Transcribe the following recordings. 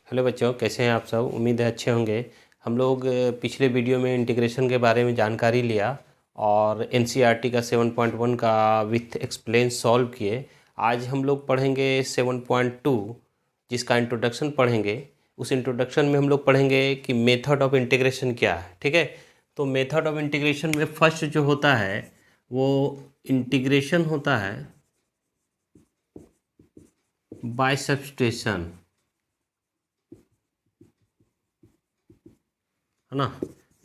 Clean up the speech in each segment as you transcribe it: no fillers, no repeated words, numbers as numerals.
Hello बच्चों, कैसे हैं आप सब। उम्मीद है अच्छे होंगे। हम लोग पिछले वीडियो में इंटीग्रेशन के बारे में जानकारी लिया और एनसीईआरटी का 7.1 का विथ एक्सप्लेन सॉल्व किए। आज हम लोग पढ़ेंगे 7.2, जिसका इंट्रोडक्शन पढ़ेंगे। उस इंट्रोडक्शन में हम लोग पढ़ेंगे कि मेथड ऑफ इंटीग्रेशन क्या है। ठीक है, तो मेथड ऑफ इंटीग्रेशन में फर्स्ट जो होता है वो इंटीग्रेशन होता है बाय सब्स्टिट्यूशन, है ना।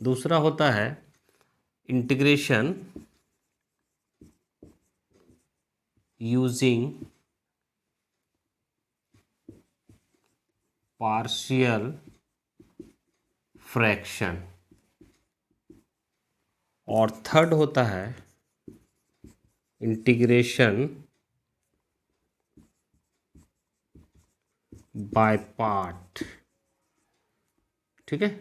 दूसरा होता है इंटीग्रेशन यूजिंग पार्शियल फ्रैक्शन, और थर्ड होता है इंटीग्रेशन बाय पार्ट। ठीक है,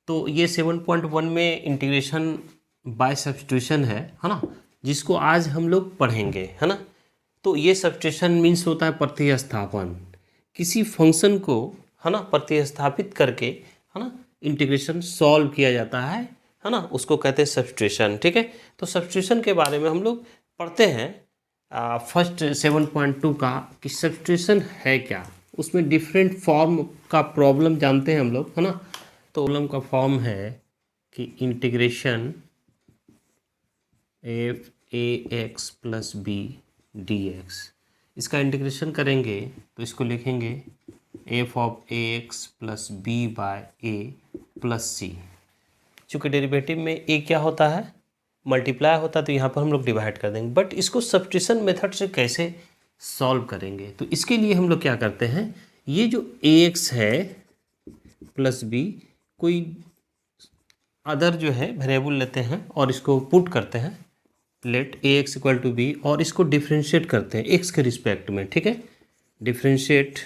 तो ये 7.1 में इंटीग्रेशन बाय सब्स्टिट्यूशन है ना, जिसको आज हम लोग पढ़ेंगे, है ना। तो ये सब्स्टिट्यूशन मीन्स होता है प्रतिस्थापन। किसी फंक्शन को, है ना, प्रतिस्थापित करके, है ना, इंटीग्रेशन सॉल्व किया जाता है ना, उसको कहते हैं सब्स्टिट्यूशन। ठीक है, तो सब्स्टिट्यूशन के बारे में हम लोग पढ़ते हैं फर्स्ट 7.2 का कि सब्स्टिट्यूशन है क्या। उसमें डिफरेंट फॉर्म का प्रॉब्लम जानते हैं हम लोग, है ना। तो प्रॉब्लम का फॉर्म है कि integration F A x plus B D X. इसका इंटीग्रेशन करेंगे तो इसको लिखेंगे F of A x plus B by A plus C. चूँकि डेरिवेटिव में ए क्या होता है, मल्टीप्लाई होता है, तो यहाँ पर हम लोग डिवाइड कर देंगे। बट इसको सब्स्टिट्यूशन मेथड से कैसे सॉल्व करेंगे, तो इसके लिए हम लोग क्या करते हैं, ये जो ए एक्स है प्लस बी, कोई अदर जो है वेरिएबल लेते हैं और इसको पुट करते हैं, let A X equal to B, और इसको डिफ्रेंशिएट करते हैं एक्स के रिस्पेक्ट में। ठीक है, differentiate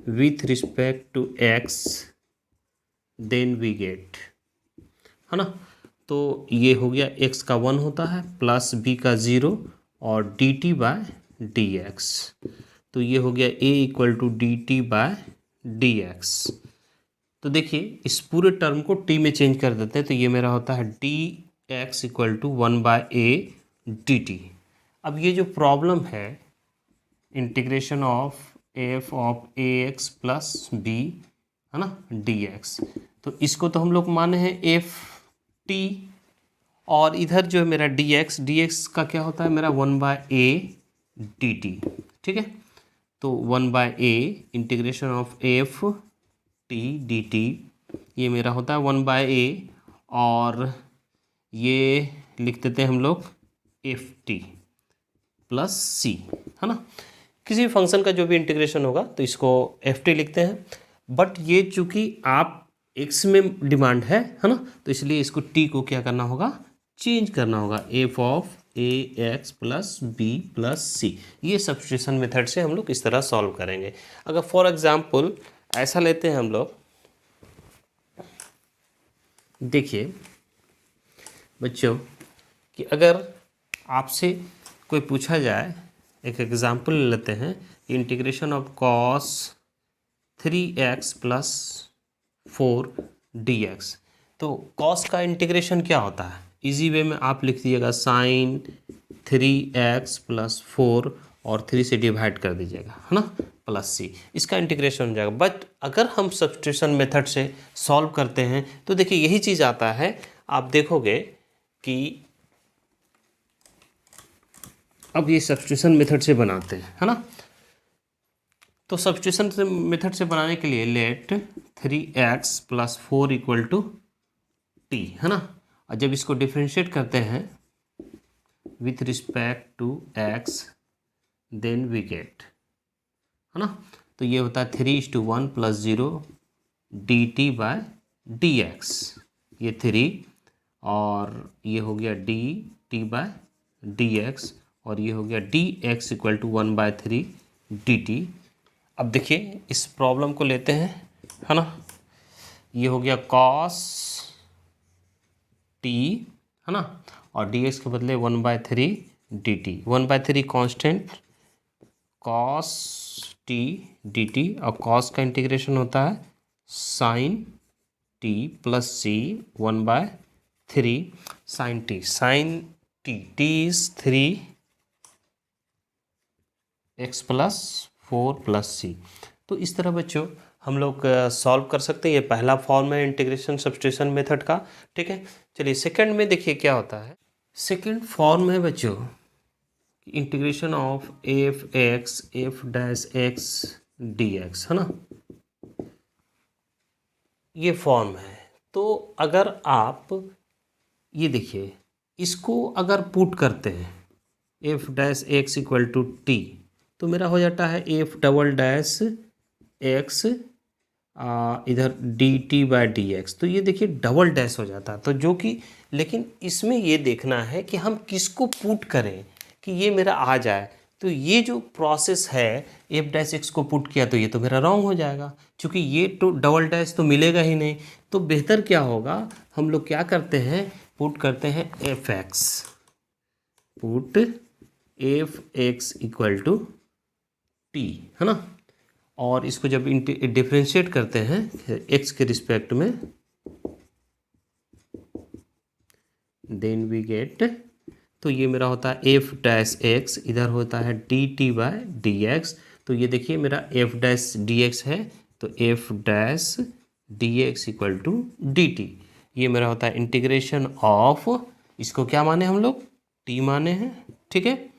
with respect to X, then we get, है ना। तो ये हो गया एक्स का 1 होता है प्लस बी का 0 और d T by D x. तो ये हो गया a equal to d T by D x. तो देखिए इस पूरे टर्म को टी में चेंज कर देते हैं, तो ये मेरा होता है D x equal to 1 by A D T. अब ये जो प्रॉब्लम है integration of F of A x plus B, है ना, डी एक्स, तो इसको तो हम लोग माने हैं एफ टी, और इधर जो है मेरा डी एक्स का क्या होता है मेरा 1 बाय ए डी टी। ठीक है, तो 1 by A integration of F T D T, ये मेरा होता है 1 बाय ए, और ये लिख देते हैं हम लोग एफ टी प्लस सी, है ना। किसी भी फंक्शन का जो भी इंटीग्रेशन होगा तो इसको एफ टी लिखते हैं। बट ये चूंकि आप एक्स में डिमांड है ना, तो इसलिए इसको टी को क्या करना होगा, चेंज करना होगा, f of A x plus b plus c. ये सब्स्टिट्यूशन मेथड से हम लोग इस तरह सॉल्व करेंगे। अगर फॉर एग्जांपल ऐसा लेते हैं हम लोग, देखिए बच्चों कि अगर आपसे कोई पूछा जाए, एक एग्जांपल लेते हैं, integration of cos 3x plus 4 dx। तो कॉस का इंटीग्रेशन क्या होता है, इजी वे में आप लिख दीजिएगा साइन 3x प्लस 4 और 3 से डिवाइड कर दीजिएगा, है ना, प्लस सी, इसका इंटीग्रेशन हो जाएगा। बट अगर हम सब्स्टिट्यूशन मेथड से सॉल्व करते हैं तो देखिए यही चीज़ आता है। आप देखोगे कि अब ये सब्स्टिट्यूशन मेथड से बनाते हैं, है ना। तो सब्स्टिट्यूशन मेथड से बनाने के लिए let 3x plus 4 equal to T, है ना, और जब इसको डिफ्रेंशिएट करते हैं with respect to x, then we get, है ना। तो ये होता है 3:1 plus 0 D T by D x, ये 3, और ये हो गया D T by D x, और ये हो गया D x equal to 1/3 D T. अब देखिए इस प्रॉब्लम को लेते हैं, है ना, ये हो गया कॉस टी, है ना, और डी एक्स के बदले 1/3 D T, 1/3 constant, cos T D T, और कॉस का इंटीग्रेशन होता है sine T plus C 1/3 sine T. Sine T is 3x+4 + c। तो इस तरह बच्चों हम लोग सॉल्व कर सकते हैं। ये पहला फॉर्म है इंटीग्रेशन सब्स्टिट्यूशन मेथड का, ठीक है। चलिए सेकंड में देखिए क्या होता है। सेकंड फॉर्म है बच्चों इंटीग्रेशन ऑफ f(x)(f'(x) dx, है ना, ये फॉर्म है। तो अगर आप ये देखिए इसको अगर पुट करते हैं f'(x) = t, तो मेरा हो जाता है f'(x) इधर dt/dx। तो ये देखिए डबल डैश हो जाता है, तो जो कि लेकिन इसमें ये देखना है कि हम किसको पुट करें कि ये मेरा आ जाए। तो ये जो प्रोसेस है f'(x) को पुट किया तो ये तो मेरा रॉन्ग हो जाएगा, क्योंकि ये तो डबल डैश तो मिलेगा ही नहीं। तो बेहतर क्या होगा, हम लोग क्या करते हैं, पुट करते हैं f(x), पुट f(x) = t, है ना। और इसको जब डिफ्रेंशिएट करते हैं x के रिस्पेक्ट में, देन वी गेट, तो ये मेरा होता है f'(x), इधर होता है dt/dx। तो ये देखिए मेरा f'(dx) है, तो f'(dx) = dt। ये मेरा होता है इंटीग्रेशन ऑफ, इसको क्या माने हम लोग, t माने हैं, ठीक है।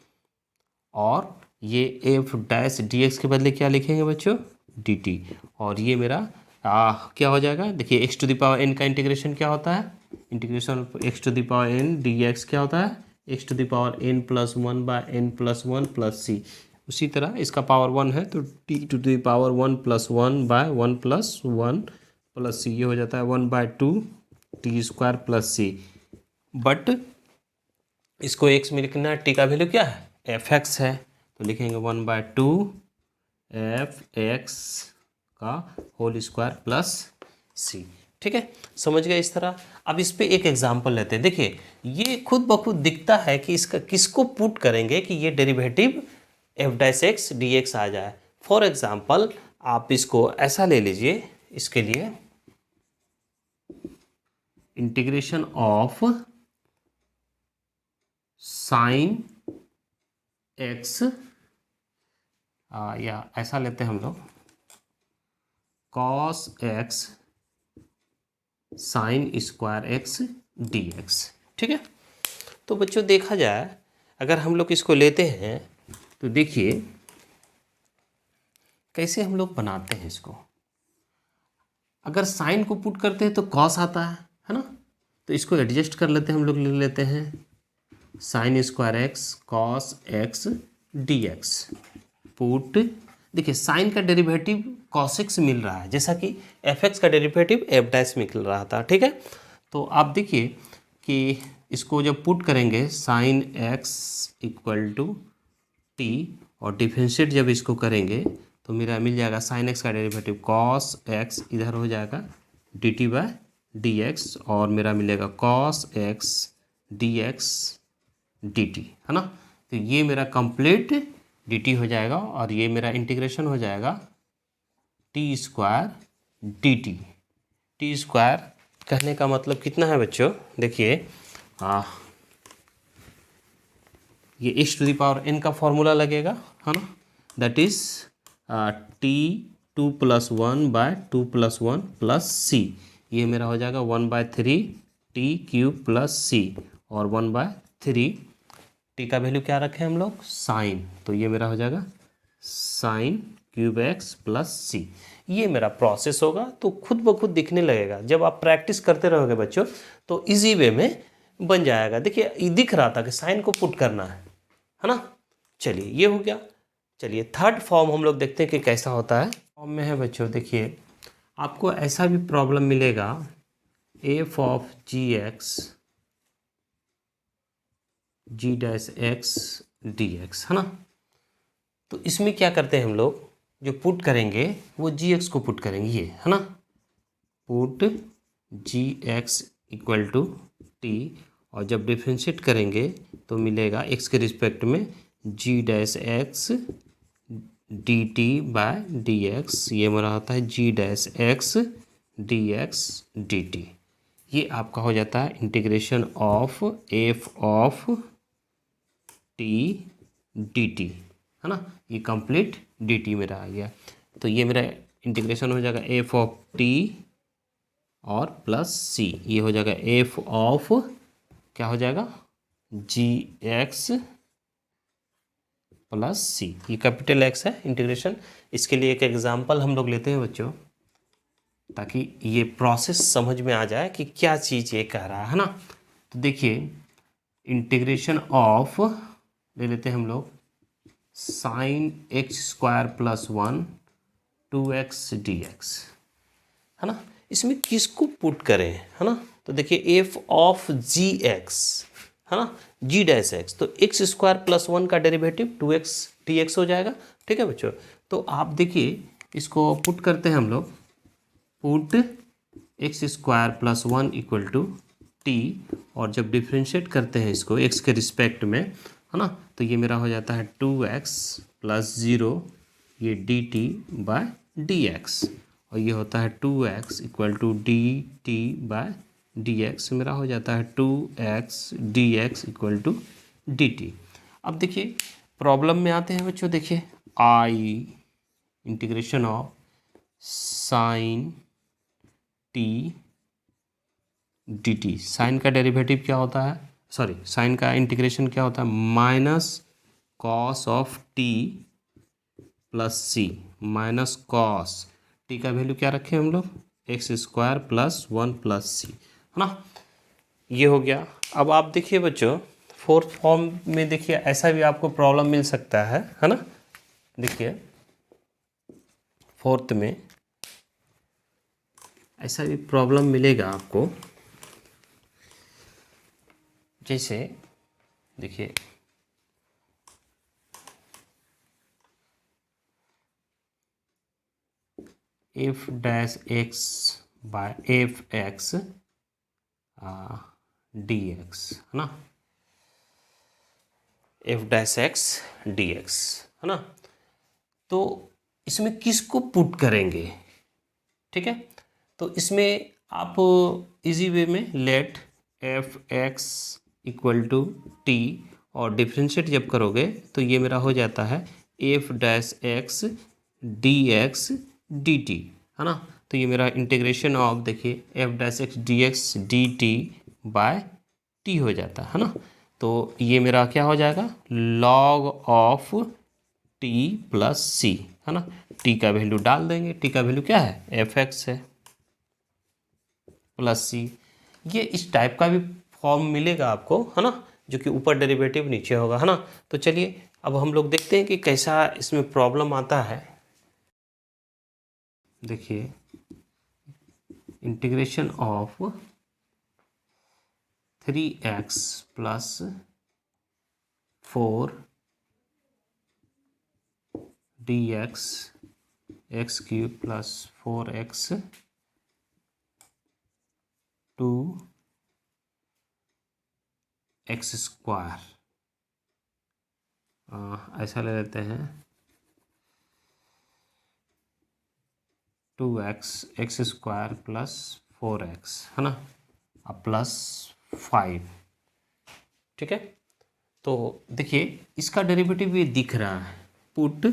और ये f'(dx) के बदले क्या लिखेंगे बच्चों, dt। और ये मेरा क्या हो जाएगा, देखिए x⁴n का इंटीग्रेशन क्या होता है, इंटीग्रेशन ऑफ x⁴n dx क्या होता है, x⁴n + 1/n + 1 + c। उसी तरह इसका पावर 1 है तो t⁴1 + 1/1 + 1 + c, ये हो जाता है 1/2 t² + c। बट इसको x में लिखना है, t का वैल्यू क्या है, f(x) है, तो लिखेंगे 1/2 f(x) का होल स्क्वायर प्लस c, ठीक है। समझ गए इस तरह। अब इस पे एक एग्जांपल लेते हैं। देखिए ये खुद ब खुद दिखता है कि इसका किसको पुट करेंगे कि ये डेरिवेटिव f'(x) dx आ जाए। फॉर एग्जांपल आप इसको ऐसा ले लीजिए, इसके लिए इंटीग्रेशन ऑफ साइन x, या ऐसा लेते हैं हम लोग cos x sin²x dx, ठीक है। तो बच्चों देखा जाए अगर हम लोग इसको लेते हैं तो देखिए कैसे हम लोग बनाते हैं इसको। अगर साइन को पुट करते हैं तो कॉस आता है ना। तो इसको एडजस्ट कर लेते हैं हम लोग, ले लेते हैं sin²x cos x dx put. देखिए साइन का डेरिवेटिव cos x मिल रहा है, जैसा कि f(x) का डेरिवेटिव f' मिल रहा था, ठीक है। तो आप देखिए कि इसको जब पुट करेंगे sin x = t और डिफरेंशिएट जब इसको करेंगे तो मेरा मिल जाएगा sin x का डेरिवेटिव cos x, इधर हो जाएगा dt/dx, और मेरा मिलेगा cos x dx dt, है ना। तो ये मेरा कंप्लीट dt हो जाएगा और ये मेरा इंटीग्रेशन हो जाएगा t² dt। t² कहने का मतलब कितना है बच्चों, देखिए ये x⁴n का फॉर्मूला लगेगा, है ना, दैट इज t2 + 1/2 + 1 + c। ये मेरा हो जाएगा 1/3 t³ + c, और 1/3 t का वैल्यू क्या रखे हम लोग, साइन। तो ये मेरा हो जाएगा sin³ x + c। ये मेरा प्रोसेस होगा, तो खुद ब खुद दिखने लगेगा। जब आप प्रैक्टिस करते रहोगे बच्चों तो इजी वे में बन जाएगा। देखिए ये दिख रहा था कि साइन को पुट करना है ना। चलिए ये हो गया। चलिए थर्ड फॉर्म हम लोग देखते हैं कि कैसा होता है। फॉर्म में है बच्चों, देखिए आपको ऐसा भी प्रॉब्लम मिलेगा f(g(x) g'(x) dx, है ना। तो इसमें क्या करते हैं हम लोग, जो पुट करेंगे वो gx को पुट करेंगे, ये है ना, पुट gx = t, और जब डिफ्रेंशिएट करेंगे तो मिलेगा x के रिस्पेक्ट में g'(x d T by D x, ये मेरा होता है g dash x d x d T. ये आपका हो जाता है integration of F of t D t, है ना। ये कंप्लीट डी टी मेरा आ गया। तो ये मेरा इंटीग्रेशन हो जाएगा एफ ऑफ टी और प्लस सी, ये हो जाएगा एफ ऑफ क्या हो जाएगा जी एक्स प्लस सी, ये कैपिटल एक्स है इंटीग्रेशन। इसके लिए एक एग्जांपल हम लोग लेते हैं बच्चों, ताकि ये प्रोसेस समझ में आ जाए कि क्या चीज़ ये कह रहा है ना। तो देखिए इंटीग्रेशन ऑफ ले लेते हैं हम लोग sine x square plus 1 2x dx, है ना। इसमें किसको पुट करें, है ना। तो देखिए एफ ऑफ जी एक्स, है ना, जी डैश एक्स, तो एक्स स्क्वायर प्लस 1 का डेरिवेटिव 2x dx हो जाएगा। ठीक है बच्चों, तो आप देखिए इसको पुट करते हैं हम लोग, put X square plus 1 equal to T, और जब डिफ्रेंशिएट करते हैं इसको एक्स के रिस्पेक्ट में, है ना, तो ये मेरा हो जाता है 2x प्लस 0 ये d T by D x, और ये होता है 2x equal to d T by D x, मेरा हो जाता है 2x d x equal to d T. अब देखिए प्रॉब्लम में आते हैं बच्चों, देखिए I integration of sine t D t, sine का डेरिवेटिव क्या होता है, सॉरी साइन का इंटीग्रेशन क्या होता है, minus cos of t plus c, minus cos t का वैल्यू क्या रखें हम लोग x square plus 1 plus c, है ना। ये हो गया। अब आप देखिए बच्चों फोर्थ फॉर्म में देखिए ऐसा भी आपको प्रॉब्लम मिल सकता है ना। देखिए फोर्थ में ऐसा भी प्रॉब्लम मिलेगा आपको, जैसे देखिए f dash x by f x d x, है ना, f dash x d x, है ना। तो इसमें किसको पुट करेंगे, ठीक है। तो इसमें आप इजी वे में let f x equal to T, और डिफ्रेंशिएट जब करोगे तो ये मेरा हो जाता है f dash x d x d t, है ना। तो ये मेरा इंटीग्रेशन ऑफ देखिए f dash x d T by t हो जाता है ना। तो ये मेरा क्या हो जाएगा log of t plus c, है ना। टी का वैल्यू डाल देंगे, टी का वैल्यू क्या है एफ एक्स है प्लस सी। ये इस टाइप का भी फॉर्म मिलेगा आपको, है ना, जो कि ऊपर डेरिवेटिव नीचे होगा, है ना। तो चलिए अब हम लोग देखते हैं कि कैसा इसमें प्रॉब्लम आता है। देखिए integration of 3x plus 4 dx x cube plus 4x 2 x square, ऐसा ले लेते हैं 2x x square plus 4x, है ना, अब प्लस 5, ठीक है। तो देखिए इसका डेरिवेटिव ये दिख रहा है, पुट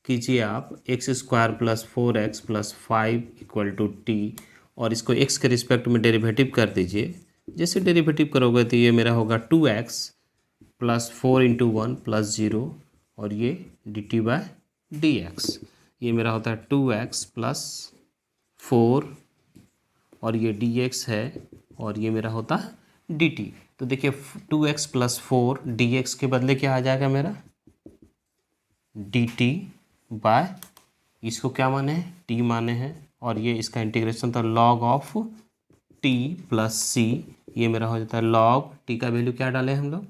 कीजिए आप x square plus 4x plus 5 equal to T, और इसको x के रिस्पेक्ट में डेरिवेटिव कर दीजिए। जैसे डेरिवेटिव करोगे तो ये मेरा होगा 2x प्लस 4 इंटू 1 प्लस 0, और ये d T by D x, ये मेरा होता है 2x प्लस 4, और ये dx है, और ये मेरा होता है dt। तो देखिए 2x प्लस 4 dx के बदले क्या आ जाएगा मेरा dt बाय, इसको क्या माने हैं t माने हैं, और ये इसका इंटीग्रेशन था log of t plus c, ये मेरा हो जाता है log t का वैल्यू क्या डाले हम लोग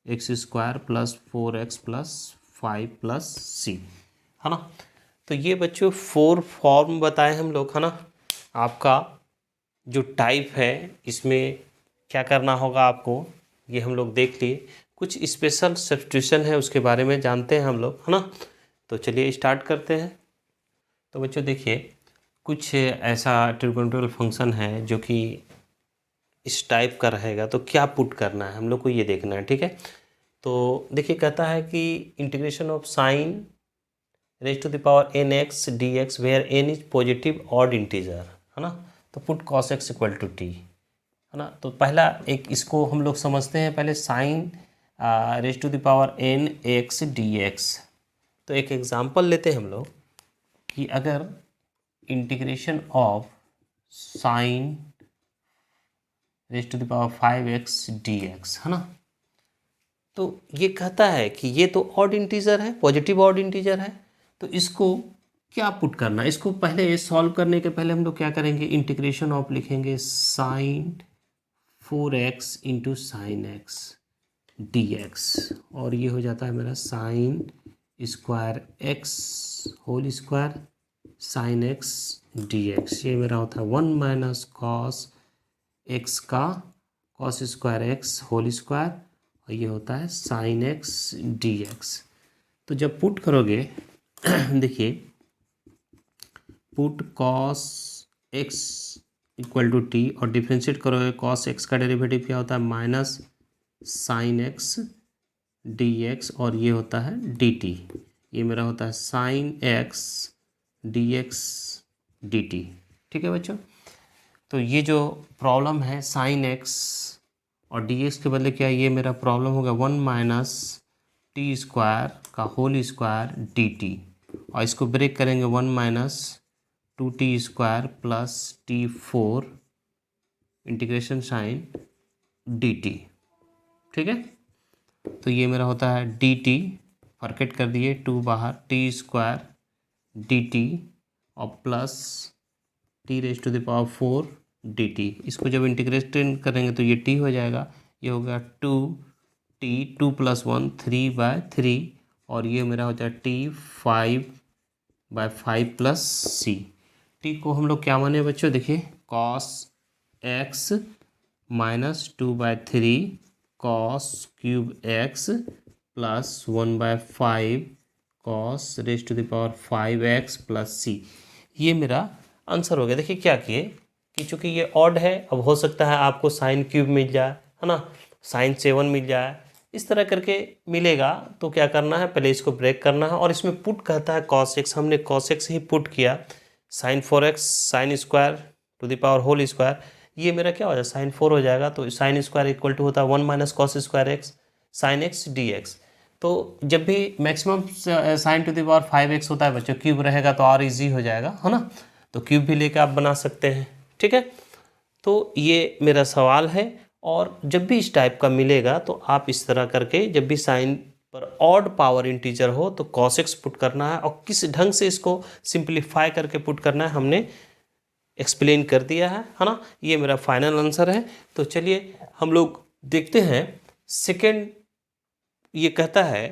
x square plus 4x plus 5 plus c, है ना। तो ये बच्चों 4 फॉर्म बताए हम लोग, है ना। आपका जो टाइप है इसमें क्या करना होगा आपको, ये हम लोग देख लिए। कुछ स्पेशल सब्स्टिट्यूशन है उसके बारे में जानते हैं हम लोग, है ना। तो चलिए स्टार्ट करते हैं। तो बच्चों देखिए, कुछ ऐसा ट्रिगोनोमेट्रिकल फंक्शन है जो कि इस टाइप का रहेगा, तो क्या पुट करना है हम लोग को ये देखना है, ठीक है। तो देखिए कहता है कि integration of sine raise to the power n x d x where n is positive odd integer, है ना। तो put cos x equal to T, है ना। तो पहला एक इसको हम लोग समझते हैं पहले, sine raise to the power n x d x. तो एक एग्जांपल लेते हैं हम लोग कि अगर integration of sine raise to the power 5x dx, है ना। तो ये कहता है कि ये तो ऑड इंटीजर है, पॉजिटिव ऑड इंटीजर है। तो इसको क्या पुट करना है, इसको पहले सॉल्व करने के पहले हम लोग क्या करेंगे, इंटीग्रेशन ऑफ लिखेंगे sine 4x into sine x d x, और ये हो जाता है मेरा sine square x whole square sine x d x. ये मेरा होता है 1 माइनस कॉस एक्स का cos square x whole square, और ये होता है साइन एक्स डी एक्स। तो जब पुट करोगे देखिए, put cos x equal to T और डिफ्रेंशिएट करोगे, कॉस एक्स का डेरिवेटिव क्या होता है, minus sine x d x, और ये होता है डी टी। ये मेरा होता है sine x d x d t, ठीक है बच्चों। तो ये जो प्रॉब्लम है साइन एक्स और डी एक्स के बदले क्या है, ये मेरा प्रॉब्लम होगा 1 माइनस टी स्क्वायर का होल स्क्वायर डी टी, और इसको ब्रेक करेंगे 1 minus 2t square plus t4 integration sine d t, ठीक है। तो ये मेरा होता है डी टी, फॉरकेट कर दिए 2 बाहर, टी स्क्वायर डी टी और plus t raise to the power 4 d t. इसको जब इंटीग्रेशन करेंगे तो ये टी हो जाएगा, ये हो गया 2t 2 + 1 3/3, और ये मेरा हो जाएगा टी 5/5 प्लस सी। टी को हम लोग क्या माने बच्चों, देखिए cos x minus 2/3 cos cube x plus 1/5 cos raise to the power 5x plus c. ये मेरा आंसर हो गया। देखिए क्या किए कि चूंकि ये ऑड है, अब हो सकता है आपको साइन क्यूब मिल जाए, है ना, साइन 7 मिल जाए, इस तरह करके मिलेगा। तो क्या करना है, पहले इसको ब्रेक करना है, और इसमें पुट कहता है कॉस एक्स, हमने कॉस एक्स ही पुट किया, sine 4x sine square to the power whole square, ये मेरा क्या हो जाएगा, साइन 4 हो जाएगा। तो साइन स्क्वायर इक्वल टू होता है 1 minus cos square x sign x d x. तो जब भी maximum sign to the power 5x होता है बच्चों, क्यूब रहेगा तो और इजी हो जाएगा, है ना। तो क्यूब भी लेके आप बना सकते हैं, ठीक है। तो ये मेरा सवाल है, और जब भी इस टाइप का मिलेगा तो आप इस तरह करके, जब भी साइन पर ऑड पावर इंटीजर हो तो कॉस एक्स पुट करना है, और किस ढंग से इसको सिंप्लीफाई करके पुट करना है हमने एक्सप्लेन कर दिया है ना। ये मेरा फाइनल आंसर है। तो चलिए हम लोग देखते हैं सेकेंड। ये कहता है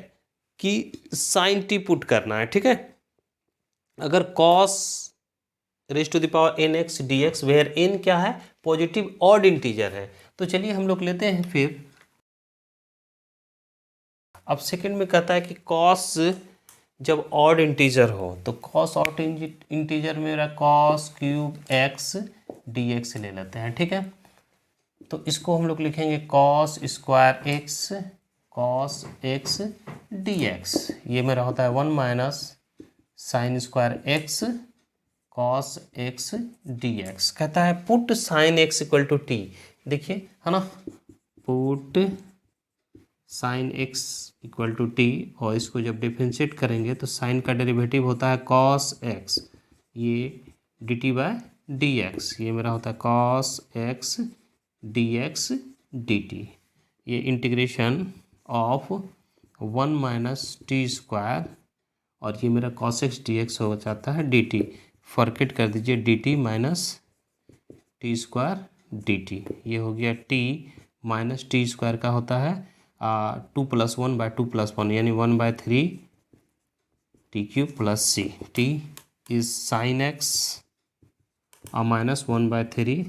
कि साइन टी पुट करना है, ठीक है। अगर cos raise to the power n x d x where n क्या है, पॉजिटिव ऑड इंटीजर है। तो चलिए हम लोग लेते हैं फिर, अब सेकंड में कहता है कि कॉस जब ऑड इंटीजर हो, तो कॉस ऑड इंटीजर में मेरा cos cube x d x ले लेते हैं, ठीक है। तो इसको हम लोग लिखेंगे cos square x cos x d x. ये मेरा होता है 1 minus sine square x cos x d x. कहता है put sine x equal to t, देखिए है ना, put sine x equal to T, और इसको जब डिफ्रेंशिएट करेंगे तो साइन का डेरिवेटिव होता है कॉस एक्स, ये d T by D x, ये मेरा होता है cos x d x d T. ये integration of 1 minus t square, और ये मेरा कॉस एक्स डी एक्स हो जाता है डी टी, फॉरकेट कर दीजिए D t minus t square d T. ये हो गया टी माइनस टी स्क्वायर का होता है 2 + 1/2 + 1, यानी 1/3 t cube plus c. T is sine x minus 1/3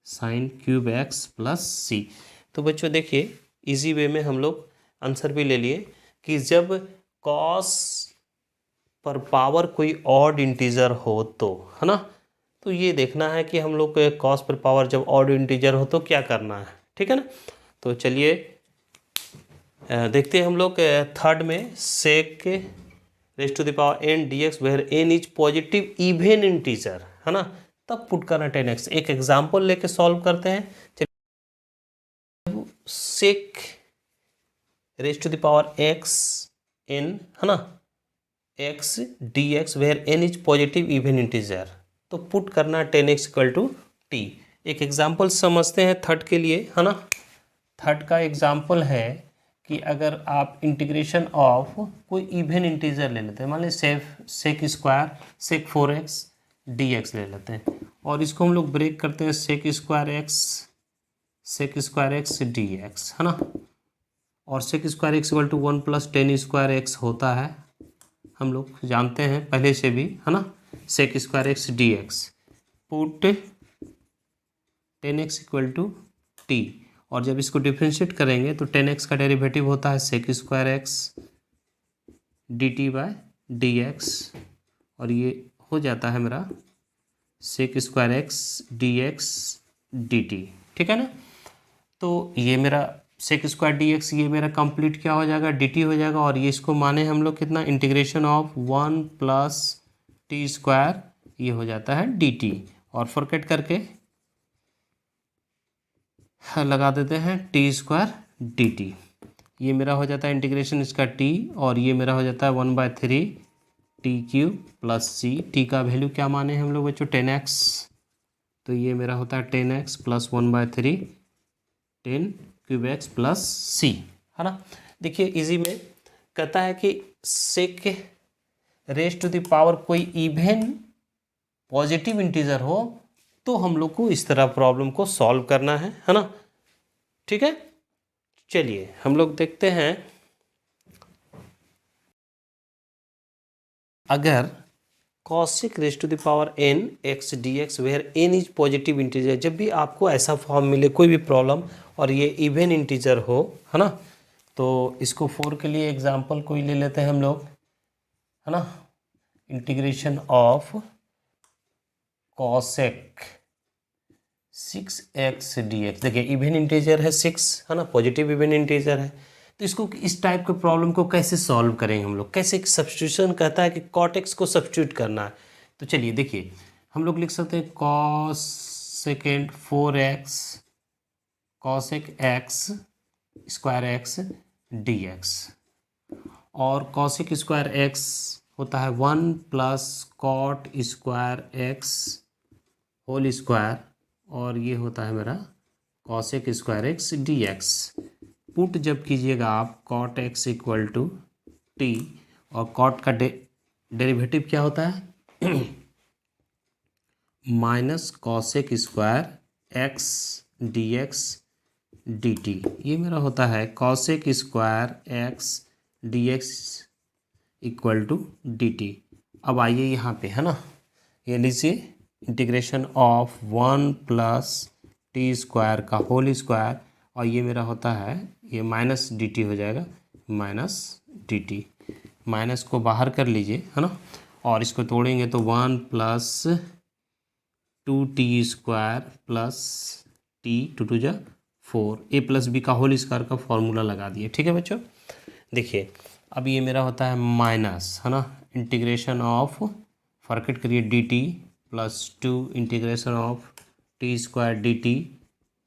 sine cube x plus c. तो बच्चों देखिए इजी वे में हम लोग आंसर भी ले लिए कि जब कॉस पर पावर कोई ऑड इंटीजर हो तो, है ना। तो ये देखना है कि हम लोग को कॉस पर पावर जब ऑड इंटीजर हो तो क्या करना है, ठीक है ना। तो चलिए देखते हैं हम लोग थर्ड में sec raise to the power n d x where n is positive even integer, है ना। तब पुट करना 10x। एक एग्जाम्पल लेके सॉल्व करते हैं। चलिए sec raise to the power x n, है ना, x d x where n is positive even integer, तो पुट करना 10x इक्वल टू टी। एक एग्जाम्पल समझते हैं थर्ड के लिए, है ना। थर्ड का एग्जाम्पल है कि अगर आप इंटीग्रेशन ऑफ कोई इवन इंटीजर ले लेते हैं, मान लीजिए sec square sec 4x dx ले लेते हैं, और इसको हम लोग ब्रेक करते हैं सेक स्क्वायर एक्स dx, है ना। और sec square x equal to 1 plus tan square x होता है, हम लोग जानते हैं पहले से भी, है ना। Sec square x dx put 10x equal to T, और जब इसको डिफ्रेंशिएट करेंगे तो 10x का डेरिवेटिव होता है sec square x d T by D x, और ये हो जाता है मेरा sec square x d x d t, ठीक है ना। तो ये मेरा सेक स्क्वायर डी एक्स ये मेरा कंप्लीट क्या हो जाएगा, डी टी हो जाएगा, और ये इसको माने हम लोग कितना, integration of 1 plus t square, ये हो जाता है डी टी, और फॉरकेट करके लगा देते हैं टी स्क्वायर डी टी। ये मेरा हो जाता है इंटीग्रेशन इसका टी, और ये मेरा हो जाता है 1/3 t cube plus c. T का वैल्यू क्या माने हम लोग बच्चों, 10x, तो ये मेरा होता है 10x plus 1/3 10 cube x plus c, है ना। देखिए इजी में कहता है कि sec raise to the power कोई इवन पॉजिटिव इंटीजर हो तो हम लोग को इस तरह प्रॉब्लम को सॉल्व करना है ना, ठीक है। चलिए हम लोग देखते हैं, अगर cosec raise to the power n x d x where n is positive integer, जब भी आपको ऐसा फॉर्म मिले कोई भी प्रॉब्लम और ये इवन इंटीजर हो, है ना, तो इसको 4 के लिए एग्जांपल कोई ले लेते हैं हम लोग, है ना। Integration of cosec 6x dx, देखिए इवन इंटीजर है 6, है ना, पॉजिटिव इवन इंटीजर है, तो इसको इस टाइप के प्रॉब्लम को कैसे सॉल्व करेंगे हम लोग, कैसे सब्स्टिट्यूशन कहता है कि कॉट एक्स को सब्स्टिट्यूट करना है। तो चलिए देखिए हम लोग लिख सकते हैं cosec 4x cosec x square x d x, और कॉसेक स्क्वायर एक्स होता है 1 plus cot square x whole square, और ये होता है मेरा cosec square x d x. Put जब कीजिएगा आप cot x equal to T, और कॉट का डेरिवेटिव क्या होता है minus cosec square x d x d T, ये मेरा होता है cosec square x d x equal to d T. अब आइए यहाँ पे, है ना, ये लीजिए integration of 1 plus t square का होल स्क्वायर, और ये मेरा होता है ये माइनस डी टी हो जाएगा, माइनस डी टी, माइनस को बाहर कर लीजिए, है ना, और इसको तोड़ेंगे तो 1 plus 2t square plus T 2 2 जा 4, ए प्लस बी का होल स्क्वायर का फॉर्मूला लगा दिए, ठीक है बच्चों। देखिए अब ये मेरा होता है माइनस, है ना, इंटीग्रेशन ऑफ फॉरकेट करिए d t plus 2 integration of t square d t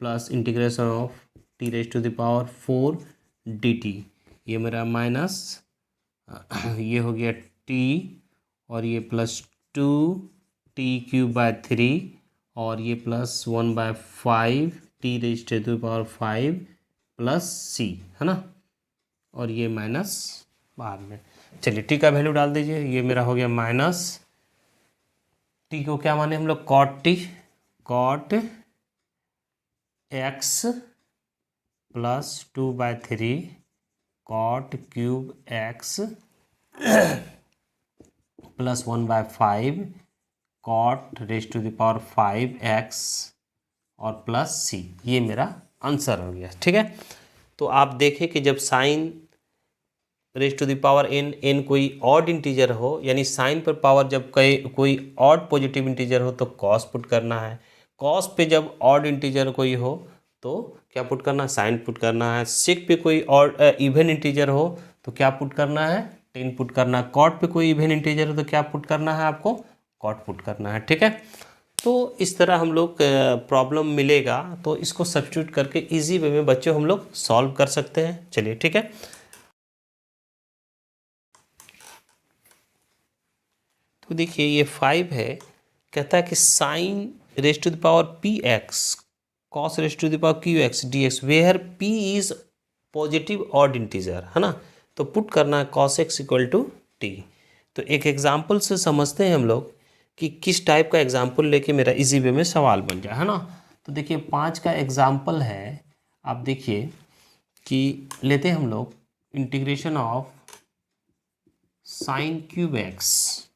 plus integration of t raise to the power 4 d T, ये मेरा माइनस ये हो गया टी, और ये प्लस 2 टी क्यूब बाय 3, और ये plus 1/5 t raise to the power 5 plus c, है ना, और ये माइनस बाहर में। चलिए टी का वैल्यू डाल दीजिए, ये मेरा हो गया माइनस, टी को क्या माने हम लोग, cot t, cot x plus 2/3 cot cube x plus 1/5 cot raise to the power 5x और प्लस सी, ये मेरा आंसर हो गया, ठीक है। तो आप देखें कि जब sine raise to the power n, n कोई ऑड इंटीजर हो, यानी साइन पर पावर जब कोई ऑड पॉजिटिव इंटीजर हो तो कॉस पुट करना है, कॉस पे जब ऑड इंटीजर कोई हो तो क्या पुट करना है, साइन पुट करना है, सेक पे कोई ऑड इवन इंटीजर हो तो क्या पुट करना है, टेन पुट करना है, कॉट पे कोई इवन इंटीजर हो तो क्या पुट करना है आपको, कॉट पुट करना है। ठीक है, तो इस तरह हम लोग प्रॉब्लम मिलेगा तो इसको सब्स्टिट्यूट करके इजी वे में बच्चों हम लोग सॉल्व कर सकते हैं। चलिए ठीक है, तो देखिए ये 5 है, कहता है कि sine raise to the power p x cos raise to the power q x d x where p is positive odd integer, है ना, तो पुट करना है cos x equal to t. तो एक एग्जाम्पल से समझते हैं हम लोग कि किस टाइप का एग्जाम्पल लेके मेरा इजी वे में सवाल बन जाए, है ना। तो देखिए 5 का एग्जाम्पल है, आप देखिए कि लेते हैं हम लोग integration of sine cube x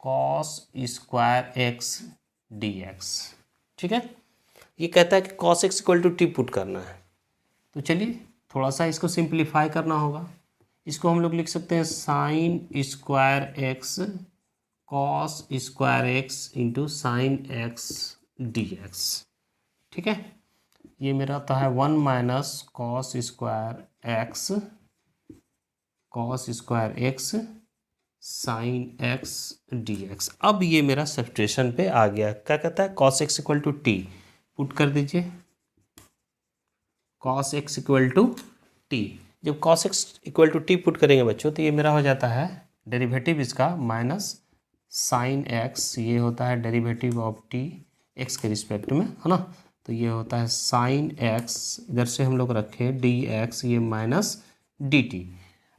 cos square x d x. ठीक है, ये कहता है कि cos x equal to t put करना है, तो चलिए थोड़ा सा इसको सिंप्लीफाई करना होगा। इसको हम लोग लिख सकते हैं sign square x cos square x into sine x d x. ठीक है, ये मेरा आता है 1 minus cos square x sign x d x. अब ये मेरा सब्स्टिट्यूशन पे आ गया, क्या कहता है cos x equal to t put कर दीजिए, cos x equal to t. जब cos x equal to t put करेंगे बच्चों तो ये मेरा हो जाता है डेरिवेटिव इसका माइनस साइन एक्स, ये होता है डेरिवेटिव ऑफ टी एक्स के रिस्पेक्ट में, है ना, तो ये होता है साइन एक्स, इधर से हम लोग रखें डी एक्स, ये माइनस डी टी।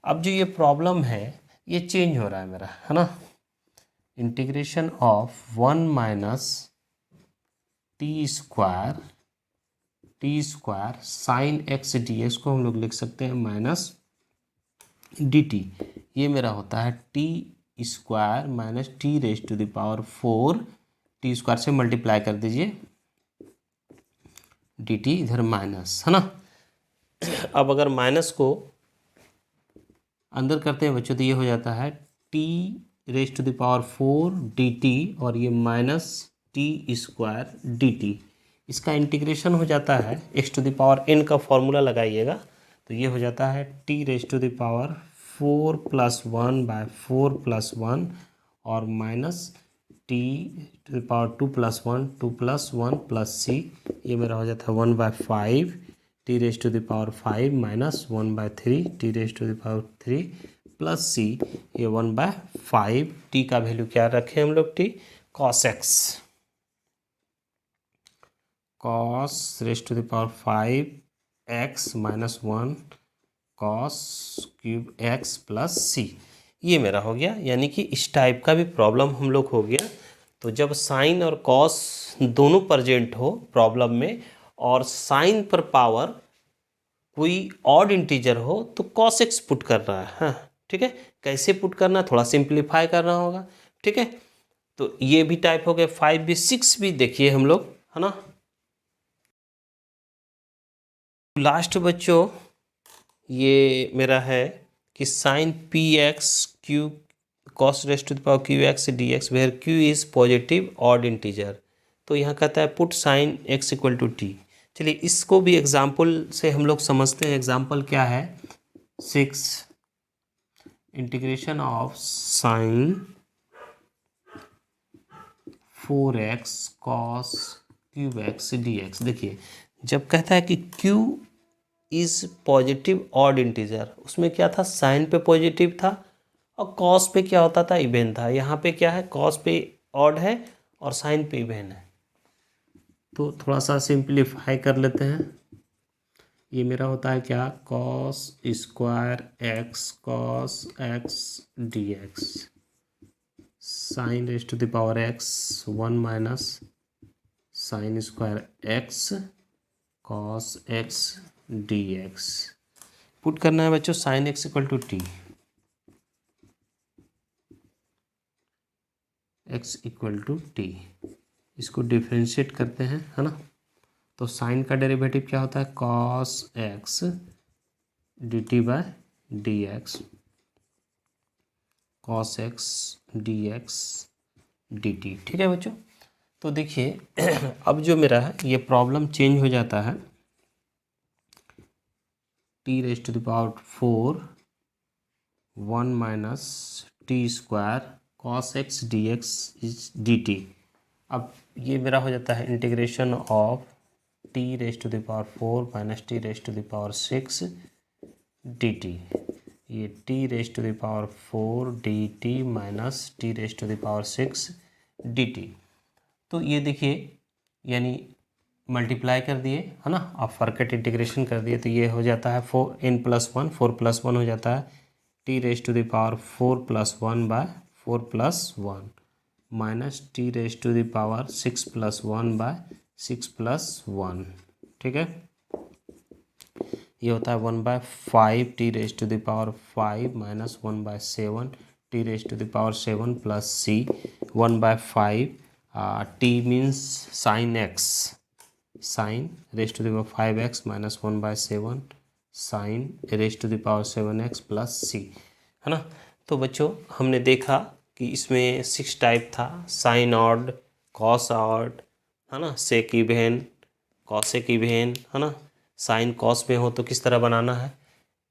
अब जो ये प्रॉब्लम है ये चेंज हो रहा है मेरा, है ना, integration of 1 minus t square sine x d x को हम लोग लिख सकते हैं माइनस डी टी। ये मेरा होता है t square minus t raise to the power 4, t square से मल्टीप्लाई कर दीजिए, डी टी इधर माइनस, है ना। अब अगर माइनस को अंदर करते हैं बच्चों तो ये हो जाता है t raise to the power 4 d T और ये minus t square d t, इसका इंटीग्रेशन हो जाता है x to the power n का फॉर्मूला लगाइएगा, तो ये हो जाता है t raise to the power 4 plus 1 by 4 plus 1 और minus t to the power 2 plus 1 plus c, ये मेरा हो जाता है 1 by 5 t raise to the power 5 minus 1 by 3 t raise to the power 3 plus c, ये 1 by 5, T का value क्या रखें हम लोग, t cos x, cos raise to the power 5 x minus 1 cos cube x plus c, ये मेरा हो गया। यानी कि इस टाइप का भी प्रॉब्लम हम लोग हो गया। तो जब साइन और कॉस दोनों प्रेजेंट हो प्रॉब्लम में और साइन पर पावर कोई ऑड इंटीजर हो तो कॉस एक्स पुट कर रहा है, हाँ ठीक है, कैसे पुट करना थोड़ा सिंप्लीफाई करना होगा। ठीक है, तो ये भी टाइप हो गया, 5 भी 6 भी देखिए हम लोग, है ना। लास्ट बच्चों ये मेरा है कि sine p x q cos raise to the power q x d x where q is positive odd integer, तो यहाँ कहता है put sine x equal to t. चलिए इसको भी एग्जाम्पल से हम लोग समझते हैं। एग्जाम्पल क्या है, 6 integration of sign 4x cos cube x d x. देखिए जब कहता है कि q is positive odd integer, उसमें क्या था, साइन पे पॉजिटिव था और कॉस पे क्या होता था, इवेन था। यहाँ पे क्या है, कॉस पे ऑड है और साइन पे इवेन है। तो थोड़ा सा सिंप्लीफाई कर लेते हैं। ये मेरा होता है क्या, cos square x cos x d x sine raise to the power x 1 minus sine square x cos x d x. पुट करना है बच्चों sine x equal to t, x equal to t, इसको डिफ्रेंशिएट करते हैं, है ना। तो साइन का डेरिवेटिव क्या होता है, cos x d T by D x cos x d x d t. ठीक है बच्चों, तो देखिए अब जो मेरा है ये प्रॉब्लम चेंज हो जाता है, t raise to the power 4 1 minus t square cos x d x is d T. अब ये मेरा हो जाता है integration of t raise to the power 4 minus t raise to the power 6 d T. ये t raise to the power 4 d t minus t raise to the power 6 d t. तो ये देखिए यानी मल्टीप्लाई कर दिए है ना, अब फर्केट इंटीग्रेशन कर दिए तो ये हो जाता है 4n+1 4+1 हो जाता है t raise to the power 4+1 by 4+1 minus t raise to the power 6+1 by 6+1। ठीक है, ये होता है 1/5 t raise to the power 5 minus 1/7 t raise to the power 7 plus c 1/5 t means sine x sine raise to the power 5x minus 1/7 sine raise to the power 7x plus c, है ना। तो बच्चों हमने देखा कि इसमें 6 type था, sign odd, cos odd, है ना, सेक इवेन, कॉसेक इवेन, है ना, साइन कॉस में हो तो किस तरह बनाना है।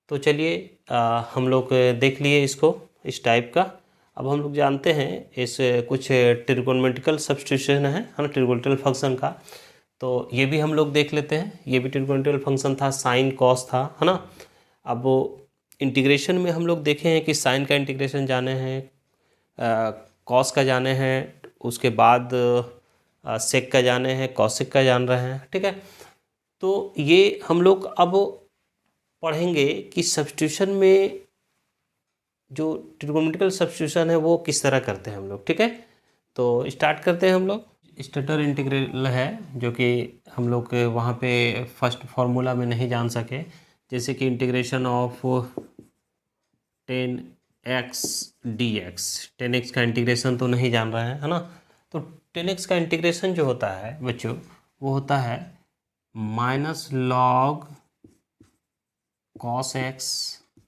तो चलिए हम लोग देख लिए इसको, इस टाइप का। अब हम लोग जानते हैं इस कुछ ट्रिगोनोमेट्रिकल सब्स्टिट्यूशन है ना, ट्रिगोनोमेट्रिकल फंक्शन का, तो ये भी हम लोग देख लेते हैं। ये भी ट्रिगोनोमेट्रिकल फंक्शन था, साइन कॉस था, है ना। अब वो इंटीग्रेशन में हम लोग देखे हैं कि साइन का इंटीग्रेशन जाने हैं, कॉस का जाने हैं, उसके बाद सेक का जाने हैं, कॉसेक का जान रहे हैं। ठीक है, तो ये हम लोग अब पढ़ेंगे कि सब्स्टिट्यूशन में जो ट्रिगोनोमेट्रिकल सब्स्टिट्यूशन है वो किस तरह करते हैं हम लोग। ठीक है, तो स्टार्ट करते हैं हम लोग। स्टेटर इंटीग्रल है जो कि हम लोग वहाँ पे फर्स्ट फार्मूला में नहीं जान सके, जैसे कि integration of 10x dx, 10x का इंटीग्रेशन तो नहीं जान रहे हैं, है ना। तो 10x का इंटीग्रेशन जो होता है बच्चों वो होता है minus log cos x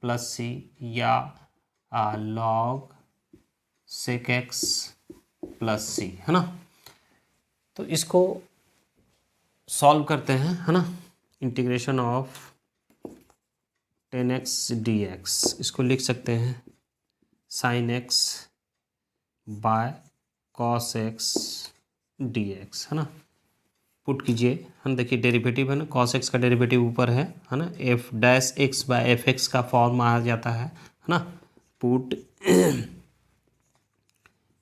plus c या log sec x plus c, है ना। तो इसको सॉल्व करते हैं, है ना। इंटीग्रेशन ऑफ 10x dx, इसको लिख सकते हैं sine x by cos x d x, है ना। पुट कीजिए, है ना, देखिए डेरिवेटिव है ना, कॉस एक्स का डेरिवेटिव ऊपर है ना, f dash x by f x का फॉर्म आ जाता है ना। Put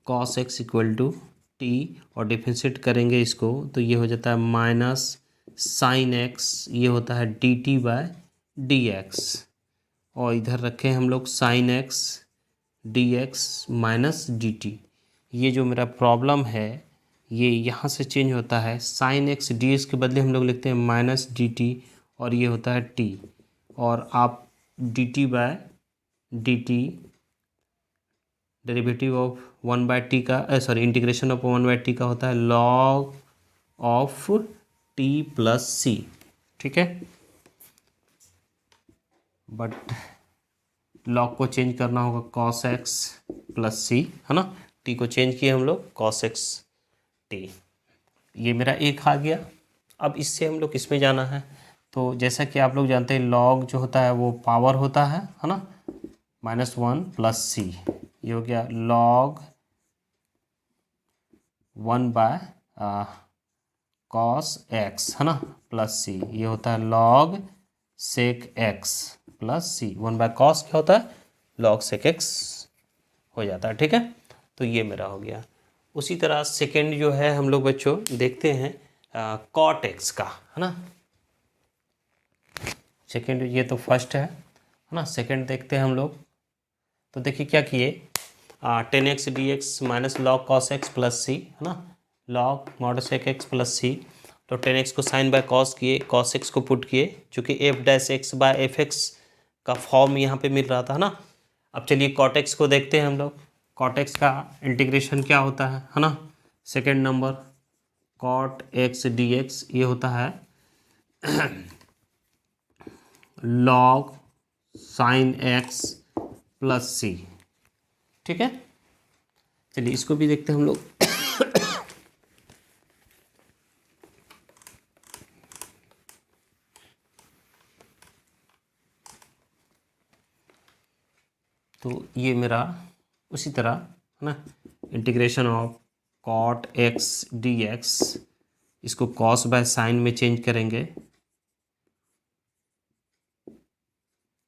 cos x equal to T और डिफरेंशिएट करेंगे इसको तो ये हो जाता है माइनस साइन एक्स, ये होता है d T by D x, और इधर रखें हम लोग sine x d x minus d T. ये जो मेरा प्रॉब्लम है ये यहाँ से चेंज होता है, साइन एक्स डी एक्स के बदले हम लोग लिखते हैं माइनस डी टी और ये होता है टी, और आप d T by d t derivative of 1/t का सॉरी इंटीग्रेशन ऑफ 1/t का होता है log of t plus c. ठीक है, बट लॉग को चेंज करना होगा कॉस एक्स प्लस सी, है ना। टी को चेंज किए हम लोग कॉस एक्स टी, ये मेरा एक आ गया। अब इससे हम लोग किस में जाना है, तो जैसा कि आप लोग जानते हैं लॉग जो होता है वो पावर होता है ना, -1 प्लस सी, ये हो गया लॉग 1 बाय कॉस एक्स, है ना, प्लस सी, ये होता है log sec x plus c. 1 by cos क्या होता है, लॉग सेक एक्स हो जाता है। ठीक है, तो ये मेरा हो गया। उसी तरह सेकेंड जो है हम लोग बच्चों देखते हैं कॉट एक्स का, है ना। सेकेंड ये तो फर्स्ट है ना, सेकेंड देखते हैं हम लोग। तो देखिए क्या किए, 10x dx minus log cos x plus c, है ना, log mod sec x plus c. तो 10x को साइन बाय कॉस किए, कॉस एक्स को पुट किए, चूँकि f dash x by f x का फॉर्म यहाँ पे मिल रहा था ना। अब चलिए कॉट एक्स को देखते हैं हम लोग, कॉट एक्स का इंटीग्रेशन क्या होता है ना। Second number cot x d x, ये होता है log sine x plus c. ठीक है, चलिए इसको भी देखते हैं हम लोग। तो ये मेरा उसी तरह है ना, integration of cot x d x, इसको कॉस बाय साइन में चेंज करेंगे।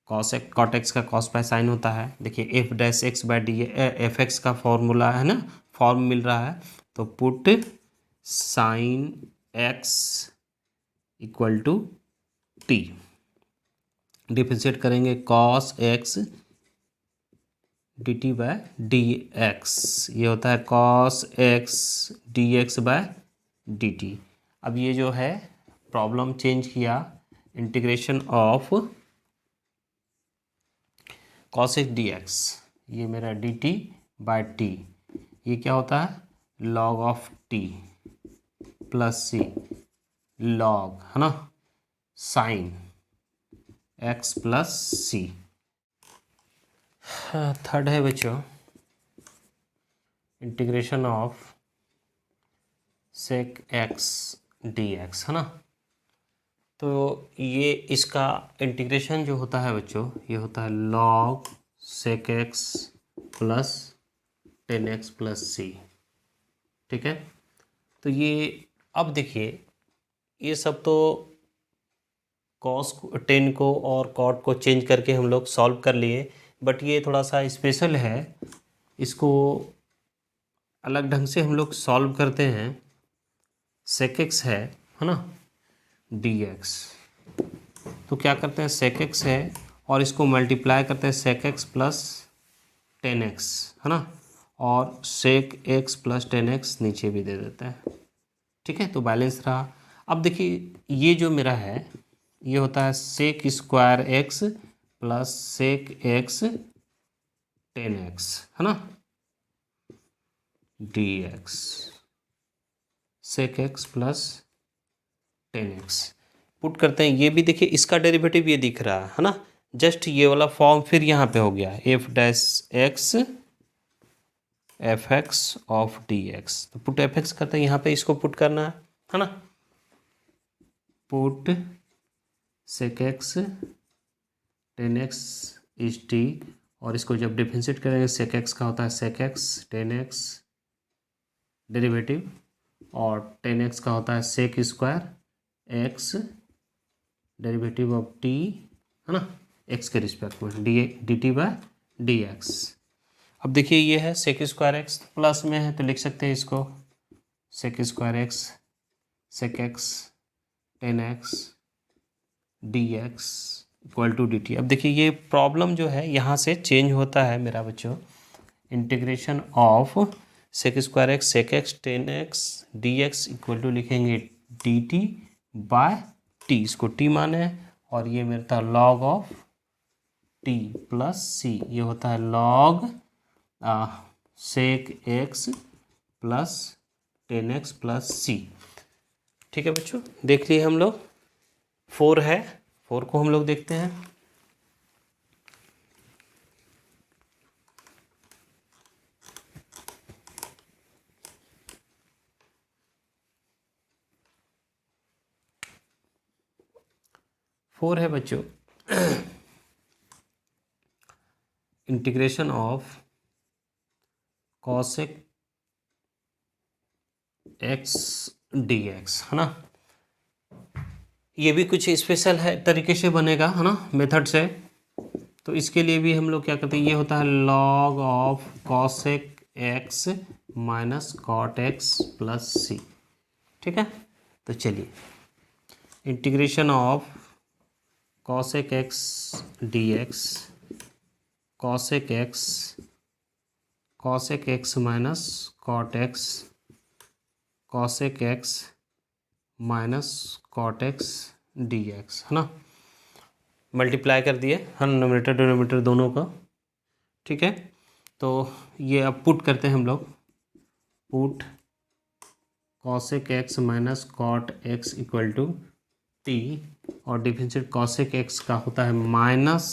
कॉस एक्स, कॉट एक्स का कॉस बाय साइन होता है। देखिए f dash x by d f x का फॉर्मूला है ना, फॉर्म मिल रहा है। तो put sine x equal to t, differentiate करेंगे cos x d T by D x, ये होता है cos x d x by d T. अब ये जो है प्रॉब्लम चेंज किया, integration of cos x d x, ये मेरा डी टी बाय टी, ये क्या होता है log of t plus c log, है ना, sine x plus c. Third है बच्चों integration of sec x d x, है ना। तो ये इसका इंटीग्रेशन जो होता है बच्चों, ये होता है log sec x plus tan x plus c. ठीक है, तो ये अब देखिए ये सब तो कॉस टेन को और कॉट को चेंज करके हम लोग सॉल्व कर लिए, बट ये थोड़ा सा स्पेशल है, इसको अलग ढंग से हम लोग सॉल्व करते हैं। सेक एक्स है ना, डी एक्स, तो क्या करते हैं सेक एक्स है और इसको मल्टीप्लाई करते हैं sec x plus tan x, है ना, और sec x plus tan x नीचे भी दे देते हैं। ठीक है, तो बैलेंस रहा। अब देखिए ये जो मेरा है ये होता है sec square x plus sec x tan x, है ना, d x sec x plus tan x. Put करते हैं, ये भी देखिए इसका डेरिवेटिव ये दिख रहा है ना, जस्ट ये वाला फॉर्म फिर यहाँ पे हो गया f dash x f x of d x. तो पुट एफ एक्स करते हैं, यहाँ पे इसको पुट करना है ना, put sec x tan x is t, और इसको जब डिफरेंशिएट करेंगे सेक एक्स का होता है sec x tan x derivative, और टेन एक्स का होता है sec square x derivative of t, है ना, एक्स के रिस्पेक्ट में d T by D x. अब देखिए ये है सेक स्क्वायर एक्स प्लस में है तो लिख सकते हैं इसको sec square x sec x tan x d x equal to d T. अब देखिए ये प्रॉब्लम जो है यहाँ से चेंज होता है मेरा बच्चों, integration of sec square x sec x tan x d x equal to लिखेंगे डी टी बाय टी, इसको टी माने, और ये मेरा था log of t plus c, ये होता है log sec x plus tan x plus c. ठीक है बच्चों, देख लिए हम लोग। फोर है, फोर को हम लोग देखते हैं। फोर है बच्चों integration of cosec x d x, है ना। ये भी कुछ स्पेशल है तरीके से बनेगा, है ना, मेथड से। तो इसके लिए भी हम लोग क्या करते हैं, ये होता है log of cosec x minus cot x plus c. ठीक है, तो चलिए integration of cosec x d x cosec x minus cot x cosec x minus cot x d x, है ना, मल्टीप्लाई कर दिए, है ना, नोमिनेटर डिनोमिनेटर दोनों का। ठीक है, तो ये अब पुट करते हैं हम लोग, put cosec x minus cot x equal to T, और डिफरेंशिएट कॉसेक एक्स का होता है minus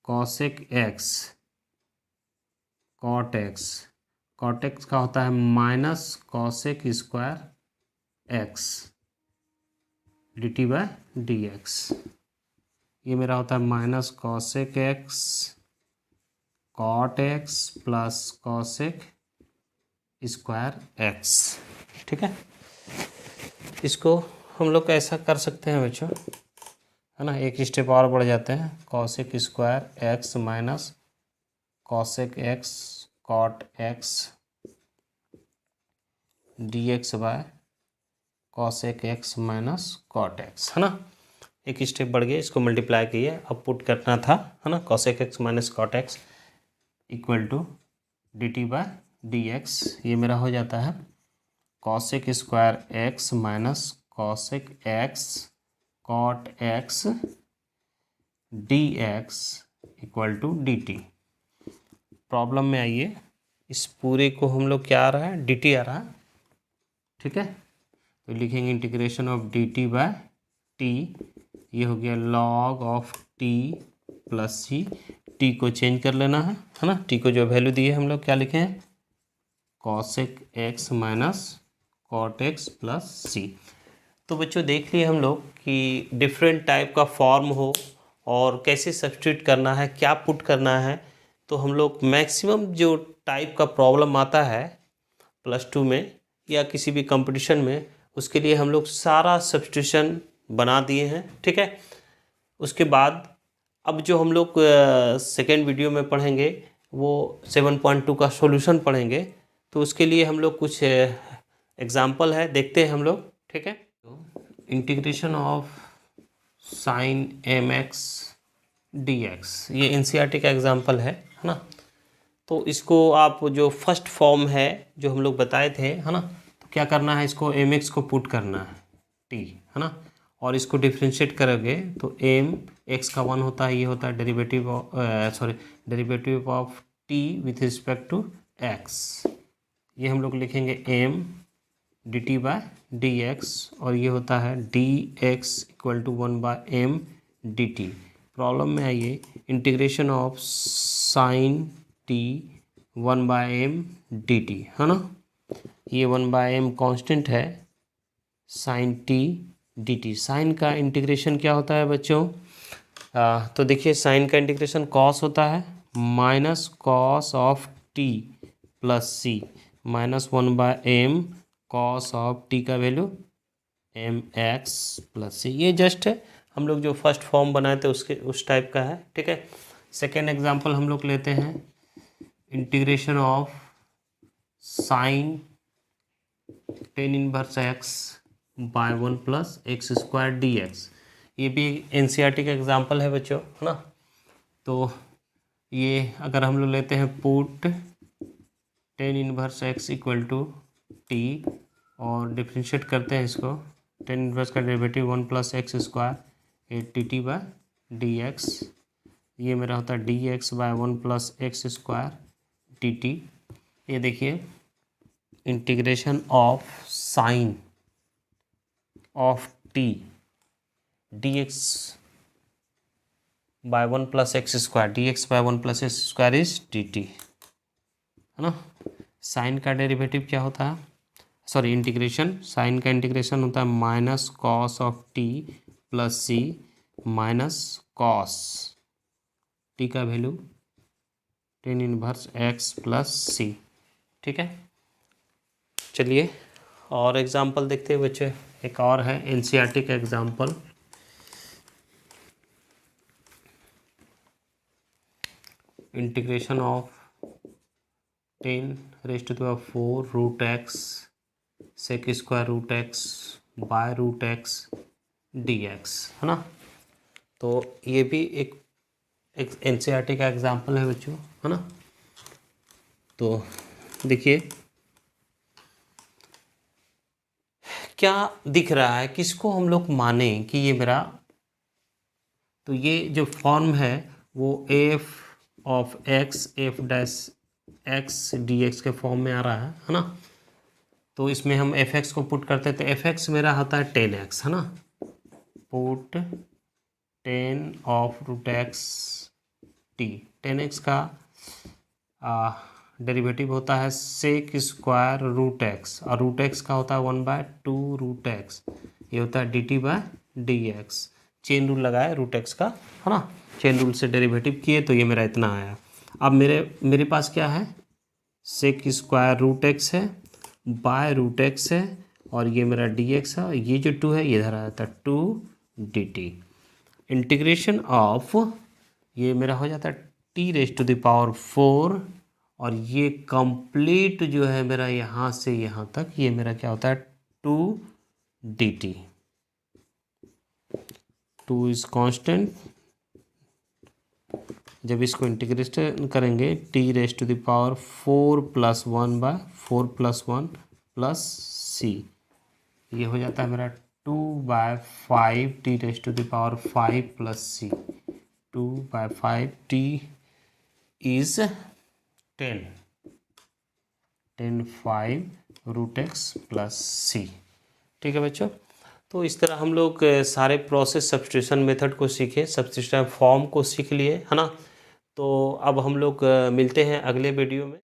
cosec x cot x, cot x का होता है minus cosec square x d T by D x. ये मेरा होता है minus cosec x cot x plus cosec square x. ठीक है, इसको हम लोग ऐसा कर सकते हैं बच्चों, है ना, एक स्टेप और बढ़ जाते हैं। Cosec square x minus cosec x cot x d x by cosec x minus cot x, है ना, एक स्टेप बढ़ गया, इसको मल्टीप्लाई किए, अब पुट करना था, है ना, cosec x minus cot x equal to d T by D x. ये मेरा हो जाता है cosec square x minus cosec x cot x d x equal to d t. Problem में आइए, इस पूरे को हम लोग क्या आ रहा है, डी टी आ रहा है। ठीक है, तो लिखेंगे integration of d T by t, ये हो गया log of t plus c. T को चेंज कर लेना है ना, टी को जो वैल्यू दी है हम लोग क्या लिखे हैं, cosec x minus cot x plus c. तो बच्चों देख लिए हम लोग कि डिफरेंट टाइप का फॉर्म हो और कैसे सब्स्टिट्यूट करना है, क्या पुट करना है। तो हम लोग मैक्सिमम जो टाइप का प्रॉब्लम आता है +2 में या किसी भी कंपटीशन में, उसके लिए हम लोग सारा सब्स्टिट्यूशन बना दिए हैं। ठीक है, उसके बाद अब जो हम लोग सेकेंड वीडियो में पढ़ेंगे वो 7.2 का सॉल्यूशन पढ़ेंगे। तो उसके लिए हम लोग कुछ एग्जाम्पल है, देखते हैं हम लोग। ठीक है, तो integration of sine m x d x, ये एनसीईआरटी का एग्जाम्पल है ना। तो इसको आप जो फर्स्ट फॉर्म है जो हम लोग बताए थे, है ना, तो क्या करना है, इसको एम एक्स को पुट करना है टी, है ना, और इसको डिफ्रेंशिएट करोगे तो एम एक्स का 1 होता है, ये होता है derivative derivative of t with respect to x. ये हम लोग लिखेंगे m d T by D x, और ये होता है D x equal to 1 by m d t. Problem में आइए, integration of sine t 1 by m d t, है ना, ये 1 बाय एम कॉन्स्टेंट है, sine t D t. Sine का इंटीग्रेशन क्या होता है बच्चों, तो देखिए साइन का इंटीग्रेशन कॉस होता है minus cos of t plus c minus 1 by m cos of t का value m x plus c. ये जस्ट है हम लोग जो फर्स्ट फॉर्म बनाए थे उसके उस टाइप का है। ठीक है, सेकेंड एग्जांपल हम लोग लेते हैं, integration of sine tan inverse x by 1 plus x square d x. ये भी एनसीईआरटी का एग्जांपल है बच्चों, है ना। तो ये अगर हम लोग लेते हैं put tan inverse x equal to T और डिफ्रेंशिएट करते हैं इसको, टेन इनवर्स का derivative 1 plus x square t t by D x. ये मेरा होता है D x by 1 plus x square t t. ये देखिए integration of sine of t d x by 1 plus x square, d x by 1 plus x square is d t, है ना। Sine का derivative क्या होता है, सॉरी इंटीग्रेशन, साइन का integration होता है minus cos of t plus c minus cos t का value tan inverse x plus c. ठीक है, चलिए और एग्जांपल देखते हैं बच्चे। एक और है एनसीईआरटी का example, integration of 10 raise to the power 4 root x sec square root x by root x d x, है ना। तो ये भी एक एनसीईआरटी का एग्जांपल है बच्चों, है ना। तो देखिए क्या दिख रहा है, किसको हम लोग माने कि ये मेरा, तो ये जो फॉर्म है वो F of x F dash x d x के फॉर्म में आ रहा है ना। तो इसमें हम एफ एक्स को पुट करते हैं, तो एफ एक्स मेरा होता है 10x, है ना, put 10 of root x t. 10x का डेरिवेटिव होता है सेक स्क्वायर रूट एक्स, और रूट एक्स का होता है 1/2 रूट एक्स, ये होता है dt/dx। चेन रूल लगाए रूट एक्स का, है ना, चेन रूल से डेरिवेटिव किए तो ये मेरा इतना आया। अब मेरे पास क्या है, सेक स्क्वायर रूट एक्स है बाय रूट एक्स है, और ये मेरा dx है, ये जो 2 है ये इधर आ जाता है 2 dt। इंटीग्रेशन ऑफ ये मेरा हो जाता है t⁴, और ये कंप्लीट जो है मेरा यहाँ से यहाँ तक, ये मेरा क्या होता है 2 dt। 2 is constant. जब इसको इंटीग्रेट करेंगे t⁴ 4+1/4 + 1 + c, ये हो जाता है मेरा 2/5 t⁵ + c। 2/5 t is 10 root x plus c. ठीक है बच्चों, तो इस तरह हम लोग सारे प्रोसेस सब्स्टिट्यूशन मेथड को सीखे, सब्स्टिट्यूशन फॉर्म को सीख लिए, है ना। तो अब हम लोग मिलते हैं अगले वीडियो में।